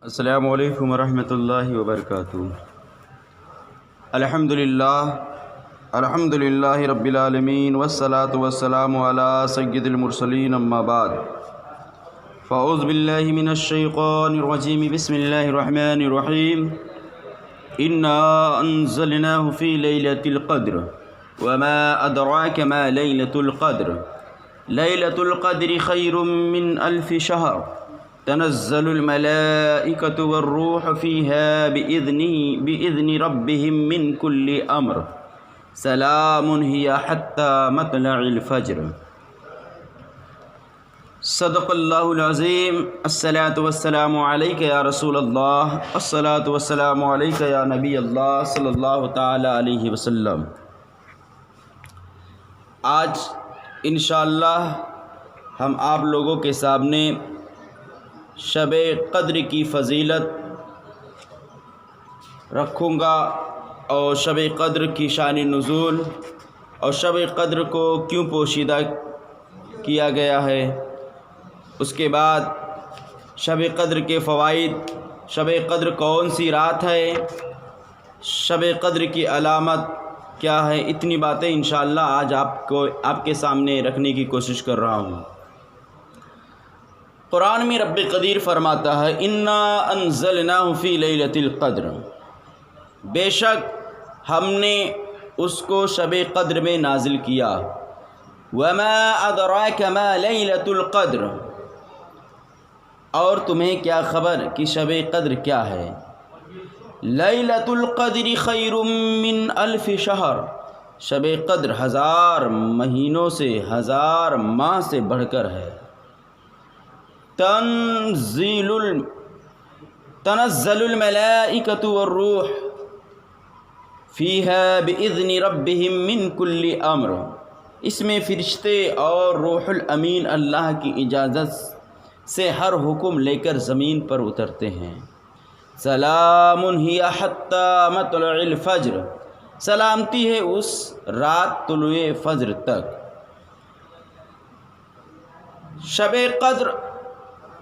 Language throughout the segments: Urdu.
السلام علیکم ورحمۃ اللہ وبرکاتہ۔ الحمدللہ رب العالمین والصلاة والسلام علی سید المرسلین، اما بعد فاعوذ باللہ من الشیطان الرجیم، بسم اللہ الرحمن الرحیم۔ انا انزلناہ فی لیلۃ القدر وما ادراک ما لیلۃ القدر، لیلۃ القدر خیر من الف شہر، تنزل الملائکۃ والروح فیہا بإذن ربہم من کل امر، سلام ہی حتی مطلع الفجر۔ صدق اللہ العظیم۔ الصلاۃ والسلام علیک یا رسول اللہ، الصلاۃ والسلام علیک یا نبی اللہ صلی اللہ تعالی علیہ وسلم۔ آج انشاءاللہ ہم آپ لوگوں کے سامنے شب قدر کی فضیلت رکھوں گا، اور شب قدر کی شان نزول، اور شب قدر کو کیوں پوشیدہ کیا گیا ہے، اس کے بعد شب قدر کے فوائد، شب قدر کون سی رات ہے، شب قدر کی علامت کیا ہے، اتنی باتیں انشاءاللہ آج آپ کے سامنے رکھنے کی کوشش کر رہا ہوں۔ قرآن میں رب قدیر فرماتا ہے، انا انزلناہ فی لیلۃ القدر، بے شک ہم نے اس کو شب قدر میں نازل کیا۔ وما ادراک ما لیلۃ القدر، اور تمہیں کیا خبر کہ شب قدر کیا ہے۔ لیلۃ القدر خیر من الف شہر، شب قدر 1000 مہینوں سے، 1000 ماہ سے بڑھ کر ہے۔ تنزل الملائکۃ والروح فیہا بإذن ربہم من کل امر، اس میں فرشتے اور روح الامین اللہ کی اجازت سے ہر حکم لے کر زمین پر اترتے ہیں۔ سلام ہی حتی مطلع الفجر، سلامتی ہے اس رات طلوع فجر تک۔ شب قدر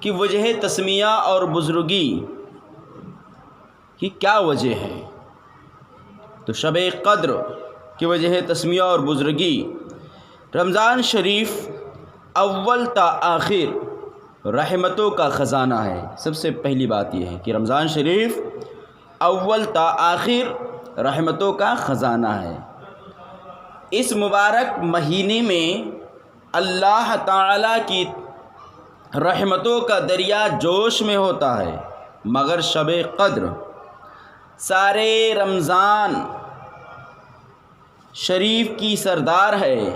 کی وجہ تسمیہ اور بزرگی کی کیا وجہ ہے؟ تو شب قدر کی وجہ تسمیہ اور بزرگی، رمضان شریف اول تا آخر رحمتوں کا خزانہ ہے۔ سب سے پہلی بات یہ ہے کہ رمضان شریف اول تا آخر رحمتوں کا خزانہ ہے۔ اس مبارک مہینے میں اللہ تعالیٰ کی رحمتوں کا دریا جوش میں ہوتا ہے، مگر شب قدر سارے رمضان شریف کی سردار ہے۔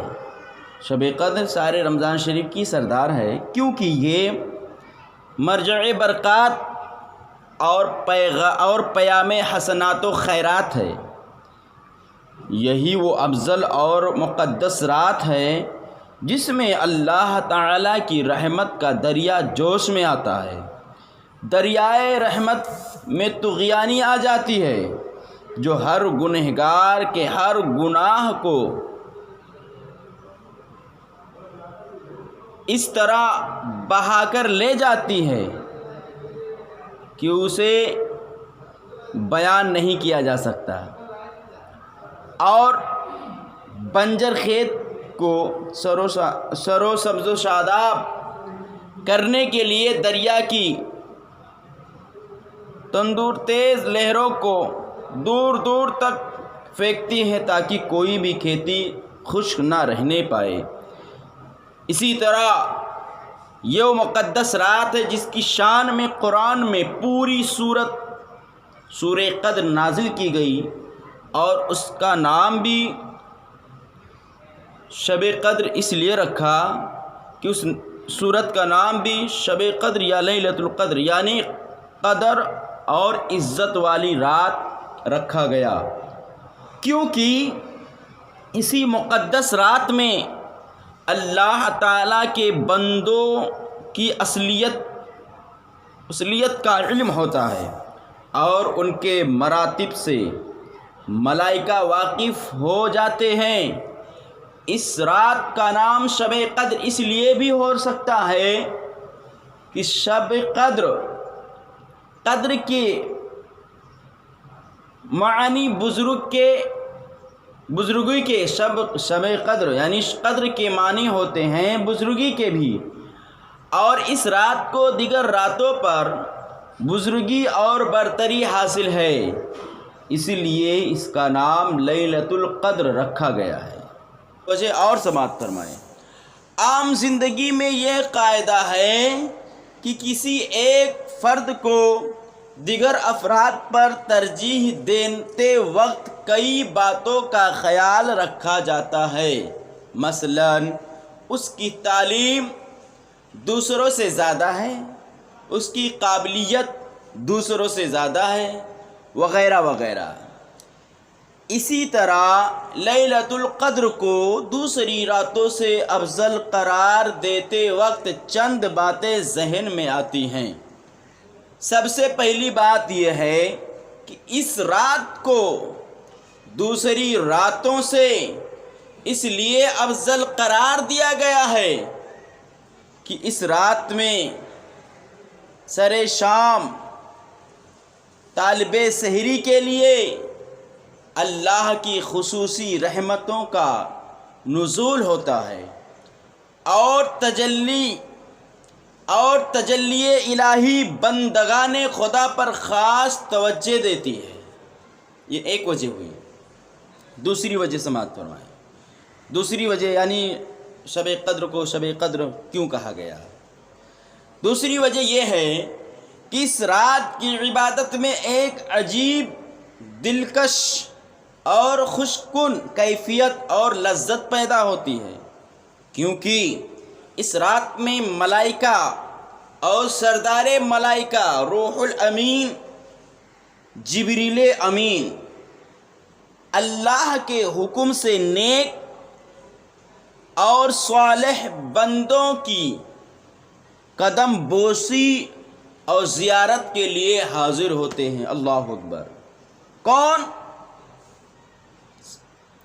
شب قدر سارے رمضان شریف کی سردار ہے، کیونکہ یہ مرجع برکات اور پیام حسنات و خیرات ہے۔ یہی وہ افضل اور مقدس رات ہے جس میں اللہ تعالیٰ کی رحمت کا دریا جوش میں آتا ہے۔ دریائے رحمت میں طغیانی آ جاتی ہے، جو ہر گنہگار کے ہر گناہ کو اس طرح بہا کر لے جاتی ہے کہ اسے بیان نہیں کیا جا سکتا، اور بنجر کھیت کو سر و سبز و شاداب کرنے کے لیے دریا کی تندور تیز لہروں کو دور دور تک پھینکتی ہے تاکہ کوئی بھی کھیتی خشک نہ رہنے پائے۔ اسی طرح یہ وہ مقدس رات ہے جس کی شان میں قرآن میں پوری سورہ قدر نازل کی گئی، اور اس کا نام بھی شب قدر اس لیے رکھا کہ اس سورت کا نام بھی شب قدر یا لیلۃ القدر یعنی قدر اور عزت والی رات رکھا گیا، کیونکہ اسی مقدس رات میں اللہ تعالیٰ کے بندوں کی اصلیت کا علم ہوتا ہے، اور ان کے مراتب سے ملائکہ واقف ہو جاتے ہیں۔ اس رات کا نام شب قدر اس لیے بھی ہو سکتا ہے کہ شب قدر قدر کے معنی بزرگی کے شب قدر یعنی قدر کے معنی ہوتے ہیں بزرگی کے بھی، اور اس رات کو دیگر راتوں پر بزرگی اور برتری حاصل ہے، اسی لیے اس کا نام لیلۃ القدر رکھا گیا ہے۔ وجہ اور سماعت فرمائیں۔ عام زندگی میں یہ قاعدہ ہے کہ کسی ایک فرد کو دیگر افراد پر ترجیح دیتے وقت کئی باتوں کا خیال رکھا جاتا ہے، مثلا اس کی تعلیم دوسروں سے زیادہ ہے، اس کی قابلیت دوسروں سے زیادہ ہے، وغیرہ وغیرہ۔ اسی طرح لیلۃ القدر کو دوسری راتوں سے افضل قرار دیتے وقت چند باتیں ذہن میں آتی ہیں۔ سب سے پہلی بات یہ ہے کہ اس رات کو دوسری راتوں سے اس لیے افضل قرار دیا گیا ہے کہ اس رات میں سر شام طالب سحری کے لیے اللہ کی خصوصی رحمتوں کا نزول ہوتا ہے اور تجلی الہی بندگان خدا پر خاص توجہ دیتی ہے۔ یہ ایک وجہ ہوئی۔ دوسری وجہ سماعت فرمائیں۔ دوسری وجہ یعنی شب قدر کو شب قدر کیوں کہا گیا؟ دوسری وجہ یہ ہے کہ اس رات کی عبادت میں ایک عجیب، دلکش اور خوشکن کیفیت اور لذت پیدا ہوتی ہے، کیونکہ اس رات میں ملائکہ اور سردار ملائکہ روح الامین جبریل امین اللہ کے حکم سے نیک اور صالح بندوں کی قدم بوسی اور زیارت کے لیے حاضر ہوتے ہیں۔ اللہ اکبر۔ کون؟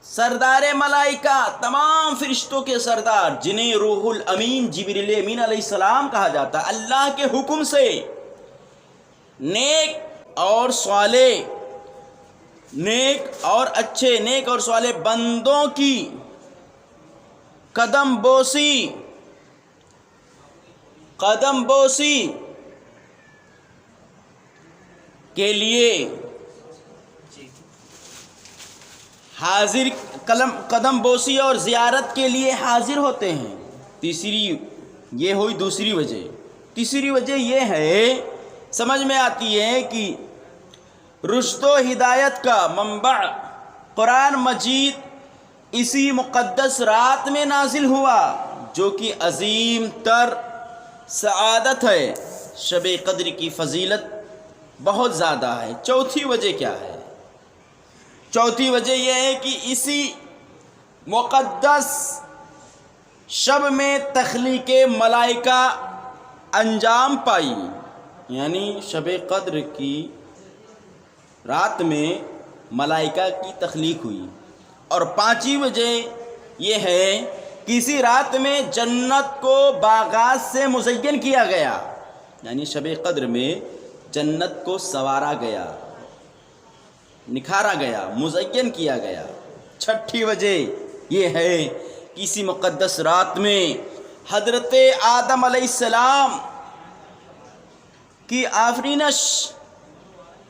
سردار ملائکہ، تمام فرشتوں کے سردار، جنہیں روح الامین جبریل امین علیہ السلام کہا جاتا ہے، اللہ کے حکم سے نیک اور صالح بندوں کی قدم بوسی کے لیے قدم بوسی اور زیارت کے لیے حاضر ہوتے ہیں۔ یہ ہوئی دوسری وجہ۔ تیسری وجہ یہ ہے، سمجھ میں آتی ہے کہ رشد و ہدایت کا منبع قرآن مجید اسی مقدس رات میں نازل ہوا، جو کہ عظیم تر سعادت ہے۔ شب قدر کی فضیلت بہت زیادہ ہے۔ چوتھی وجہ کیا ہے؟ چوتھی وجہ یہ ہے کہ اسی مقدس شب میں تخلیق ملائکہ انجام پائی، یعنی شب قدر کی رات میں ملائکہ کی تخلیق ہوئی۔ اور پانچویں وجہ یہ ہے کہ اسی رات میں جنت کو باغات سے مزین کیا گیا، یعنی شب قدر میں جنت کو سنوارا گیا، نکھارا گیا، مزین کیا گیا۔ چھٹی وجہ یہ ہے کہ اسی مقدس رات میں حضرت آدم علیہ السلام کی آفرینش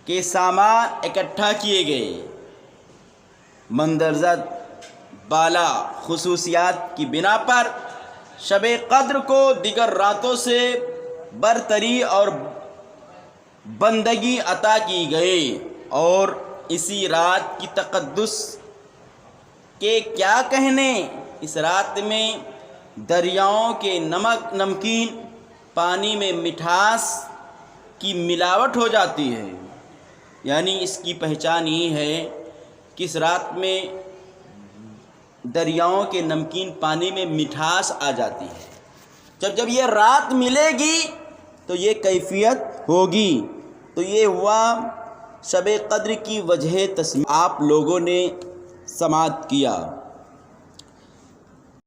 کے سامان اکٹھا کیے گئے۔ مندرجہ بالا خصوصیات کی بنا پر شب قدر کو دیگر راتوں سے برتری اور بندگی عطا کی گئی، اور اسی رات کی تقدس کے کیا کہنے۔ اس رات میں دریاؤں کے نمکین پانی میں مٹھاس کی ملاوٹ ہو جاتی ہے، یعنی اس کی پہچان یہ ہے کہ اس رات میں دریاؤں کے نمکین پانی میں مٹھاس آ جاتی ہے۔ جب یہ رات ملے گی تو یہ کیفیت ہوگی۔ تو یہ ہوا شب قدر کی وجہ تسمیہ، آپ لوگوں نے سماعت کیا۔